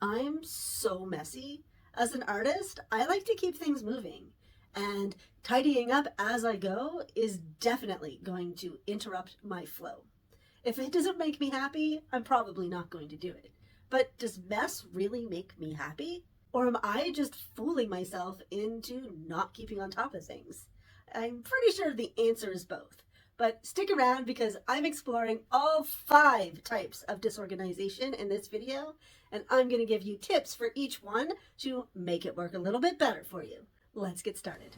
I'm so messy. As an artist, I like to keep things moving, and tidying up as I go is definitely going to interrupt my flow. If it doesn't make me happy, I'm probably not going to do it. But does mess really make me happy? Or am I just fooling myself into not keeping on top of things? I'm pretty sure the answer is both. But stick around because I'm exploring all 5 types of disorganization in this video, and I'm going to give you tips for each one to make it work a little bit better for you. Let's get started.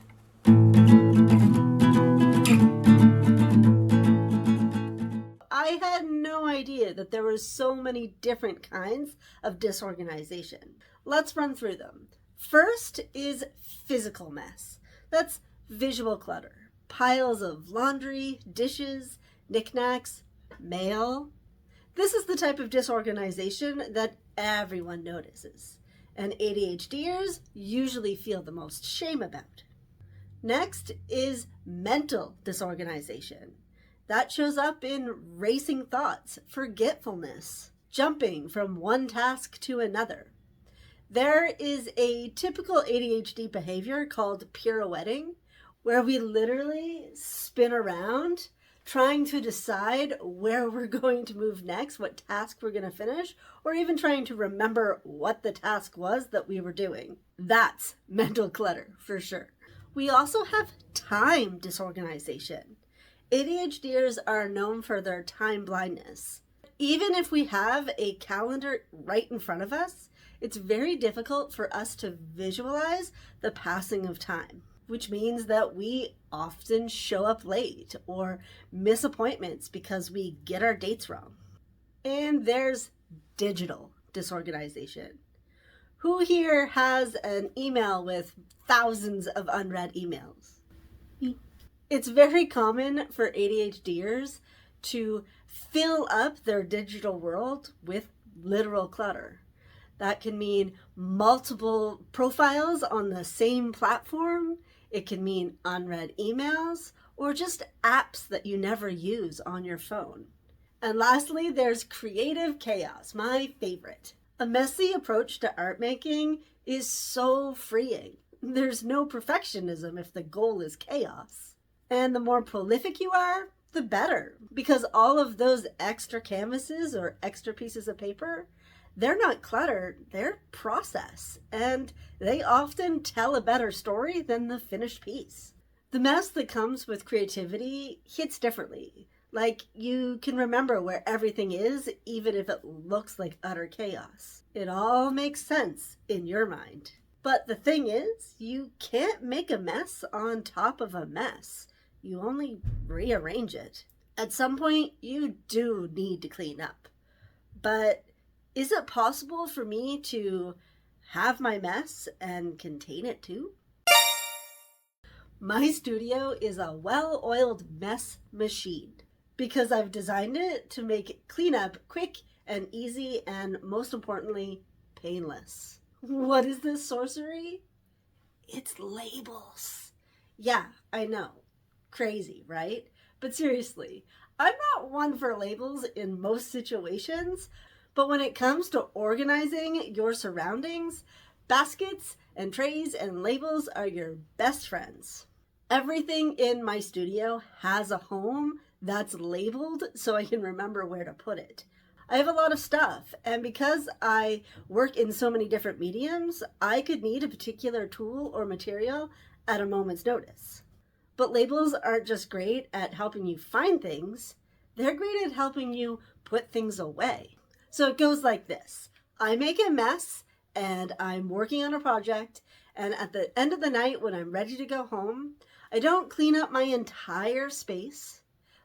I had no idea that there were so many different kinds of disorganization. Let's run through them. First is physical mess. That's visual clutter. Piles of laundry, dishes, knickknacks, mail. This is the type of disorganization that everyone notices, and ADHDers usually feel the most shame about. Next is mental disorganization. That shows up in racing thoughts, forgetfulness, jumping from one task to another. There is a typical ADHD behavior called pirouetting, where we literally spin around trying to decide where we're going to move next, what task we're going to finish, or even trying to remember what the task was that we were doing. That's mental clutter for sure. We also have time disorganization. ADHDers are known for their time blindness. Even if we have a calendar right in front of us, it's very difficult for us to visualize the passing of time, which means that we often show up late or miss appointments because we get our dates wrong. And there's digital disorganization. Who here has an email with thousands of unread emails? Me. It's very common for ADHDers to fill up their digital world with literal clutter. That can mean multiple profiles on the same platform. It can mean unread emails or just apps that you never use on your phone. And lastly, there's creative chaos, my favorite. A messy approach to art making is so freeing. There's no perfectionism if the goal is chaos. And the more prolific you are, the better, because all of those extra canvases or extra pieces of paper, they're not clutter, they're process, and they often tell a better story than the finished piece. The mess that comes with creativity hits differently. Like, you can remember where everything is, even if it looks like utter chaos. It all makes sense in your mind. But the thing is, you can't make a mess on top of a mess. You only rearrange it. At some point, you do need to clean up. But is it possible for me to have my mess and contain it too? My studio is a well-oiled mess machine because I've designed it to make cleanup quick and easy and, most importantly, painless. What is this sorcery? It's labels. Yeah, I know. Crazy, right? But seriously, I'm not one for labels in most situations. But when it comes to organizing your surroundings, baskets and trays and labels are your best friends. Everything in my studio has a home that's labeled so I can remember where to put it. I have a lot of stuff, and because I work in so many different mediums, I could need a particular tool or material at a moment's notice. But labels aren't just great at helping you find things, they're great at helping you put things away. So it goes like this. I make a mess and I'm working on a project, and at the end of the night when I'm ready to go home, I don't clean up my entire space,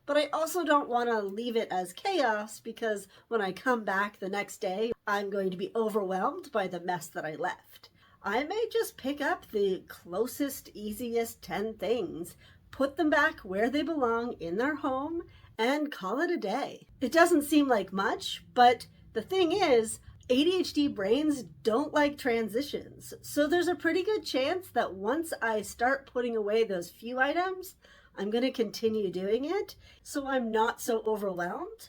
but I also don't want to leave it as chaos because when I come back the next day, I'm going to be overwhelmed by the mess that I left. I may just pick up the closest, easiest 10 things, put them back where they belong in their home, and call it a day. It doesn't seem like much, but the thing is, ADHD brains don't like transitions, so there's a pretty good chance that once I start putting away those few items, I'm going to continue doing it, so I'm not so overwhelmed.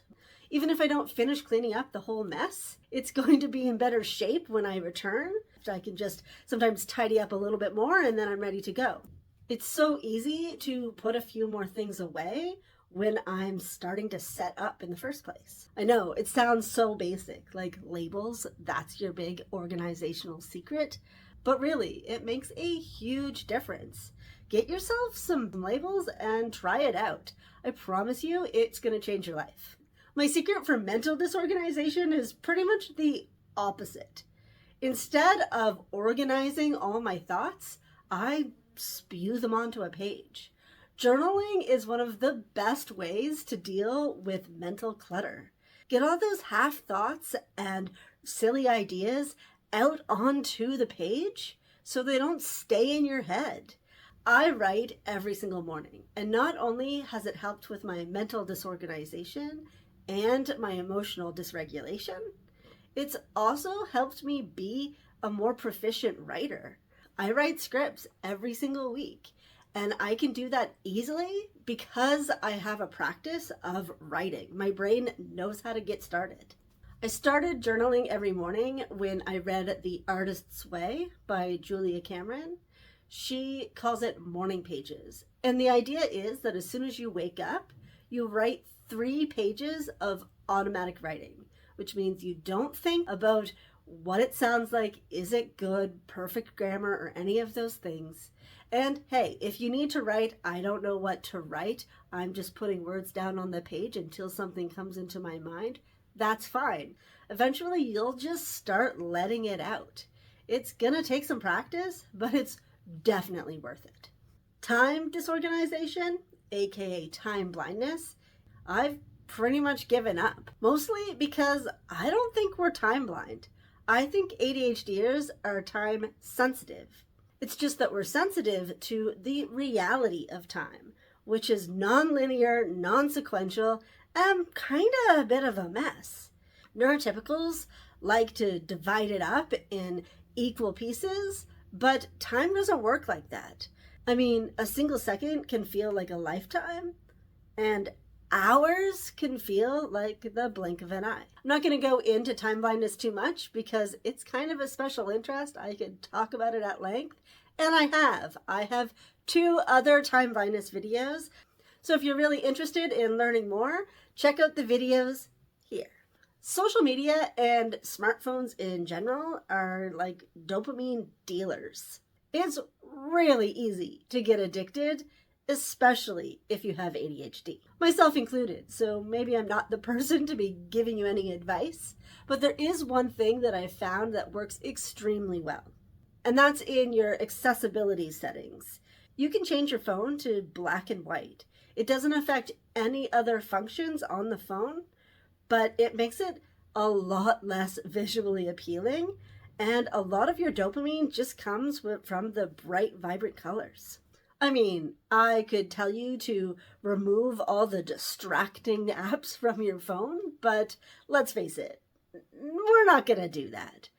Even if I don't finish cleaning up the whole mess, it's going to be in better shape when I return. I can just sometimes tidy up a little bit more and then I'm ready to go. It's so easy to put a few more things away when I'm starting to set up in the first place. I know it sounds so basic, like labels, that's your big organizational secret, but really it makes a huge difference. Get yourself some labels and try it out. I promise you it's going to change your life. My secret for mental disorganization is pretty much the opposite. Instead of organizing all my thoughts, I spew them onto a page. Journaling is one of the best ways to deal with mental clutter. Get all those half thoughts and silly ideas out onto the page so they don't stay in your head. I write every single morning, and not only has it helped with my mental disorganization and my emotional dysregulation, it's also helped me be a more proficient writer. I write scripts every single week, and I can do that easily because I have a practice of writing. My brain knows how to get started. I started journaling every morning when I read The Artist's Way by Julia Cameron. She calls it morning pages. And the idea is that as soon as you wake up, you write 3 pages of automatic writing, which means you don't think about what it sounds like, is it good, perfect grammar, or any of those things. And hey, if you need to write, I don't know what to write, I'm just putting words down on the page until something comes into my mind, that's fine. Eventually, you'll just start letting it out. It's gonna take some practice, but it's definitely worth it. Time disorganization, aka time blindness, I've pretty much given up. Mostly because I don't think we're time blind. I think ADHDers are time sensitive. It's just that we're sensitive to the reality of time, which is non-linear, non-sequential, and kind of a bit of a mess. Neurotypicals like to divide it up in equal pieces, but time doesn't work like that. I mean, a single second can feel like a lifetime, and hours can feel like the blink of an eye. I'm not going to go into time blindness too much because it's kind of a special interest. I could talk about it at length, and I have 2 other time blindness videos. So if you're really interested in learning more, check out the videos here. Social media and smartphones in general are like dopamine dealers. It's really easy to get addicted, especially if you have ADHD, myself included. So maybe I'm not the person to be giving you any advice, but there is one thing that I've found that works extremely well, and that's in your accessibility settings. You can change your phone to black and white. It doesn't affect any other functions on the phone, but it makes it a lot less visually appealing, and a lot of your dopamine just comes from the bright, vibrant colors. I mean, I could tell you to remove all the distracting apps from your phone, but let's face it, we're not going to do that.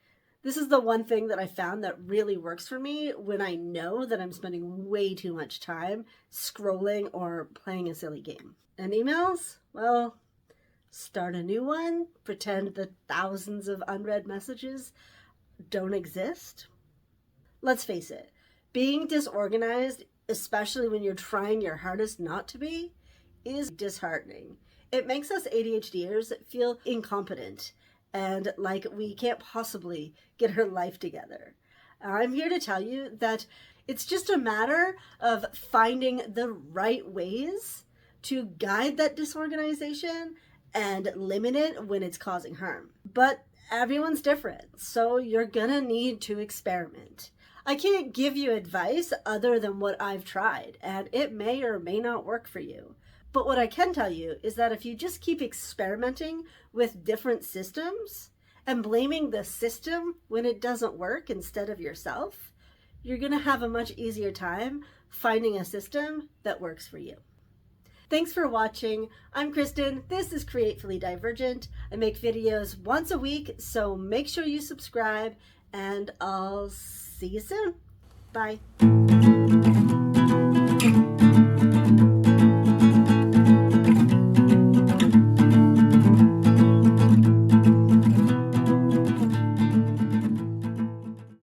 This is the one thing that I found that really works for me when I know that I'm spending way too much time scrolling or playing a silly game. And emails? Well, start a new one, pretend the thousands of unread messages don't exist. Let's face it, being disorganized, especially when you're trying your hardest not to be, is disheartening. It makes us ADHDers feel incompetent and like we can't possibly get our life together. I'm here to tell you that it's just a matter of finding the right ways to guide that disorganization and limit it when it's causing harm. But everyone's different, so you're gonna need to experiment. I can't give you advice other than what I've tried, and it may or may not work for you. But what I can tell you is that if you just keep experimenting with different systems and blaming the system when it doesn't work instead of yourself, you're gonna have a much easier time finding a system that works for you. Thanks for watching. I'm Kristen. This is Creatively Divergent. I make videos once a week, so make sure you subscribe, and I'll see you soon. Bye.